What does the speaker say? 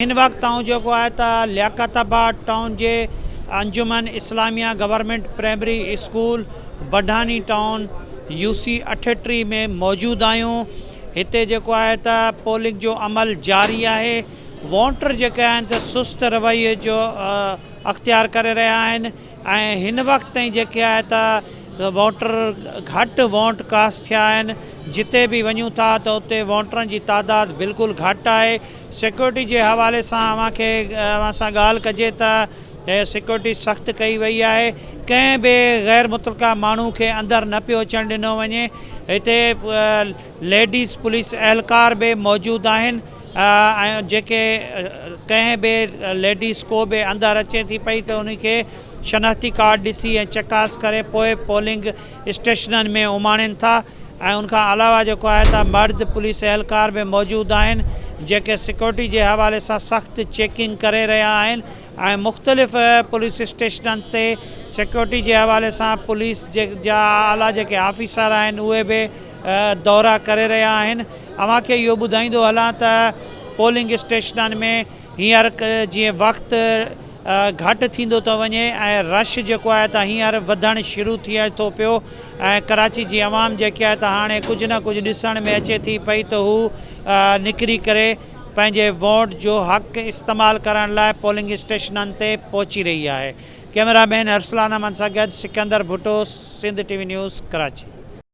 इन वक्त जो लियाकताबाद टाउन के अंजुमन इस्लामिया गवर्नमेंट प्राइमरी स्कूल बढ़ानी टाउन UC 38 में मौजूद आयूँ। हिते पोलिंग जो अमल जारी है। वोटर जो सुस्त रवैये जो अख्तियार करे रहा हैं। इन वक्त वोटर घट वोट कास्ट थिया आहिनि। जिते भी वञूं था तो उते वोटरनि जी तादाद बिल्कुल घट है। सिक्योरिटी के हवाले से अवां गाल कजे त सिक्योरिटी सख्त कई वही है। कें भी गैर मुतलका मानू के अंदर न पियो अचण दिनो वने। इते लेडीज़ पुलिस एहलकार भी मौजूद आहिनि। जेके कें भी लेडीज़ को भी अंदर अचे थी पई तो उनके शनाख्ती कार्ड दिसी चकास करे पोइ पोलिंग स्टेशनन में उमाणन था। उनका अलावा जो मर्द पुलिस एहलकार भी मौजूद आहिनि जेके सिक्योरिटी के हवाले से सख्त चेकिंग करे रहा हैं। मुख्तलिफ पुलिस स्टेशनन से सिक्योरिटी के हवाले से पुलिस जा आला जो ऑफिसर हैं उहे भी दौरा करे रहा हैं। अवां खे इहो ॿुधाईंदो हलां त पोलिंग स्टेशनन में हींअर जी वक्त घट थींदो तो वने रश जो हींअर वधण शुरू थिए तो पियो। कराची की आवाम जेके है हाँ कुछ न कुछ ॾिसण में अचे थी पई तो हू निकरी करे पंहिंजे वोट जो हक़ इस्तेमाल करण लाइ पोलिंग स्टेशनन ते पहुची रही है। कैमरामैन अरसलान अमन सां गॾु सिकंदर भुट्टो, सिंध TV न्यूज़, कराची।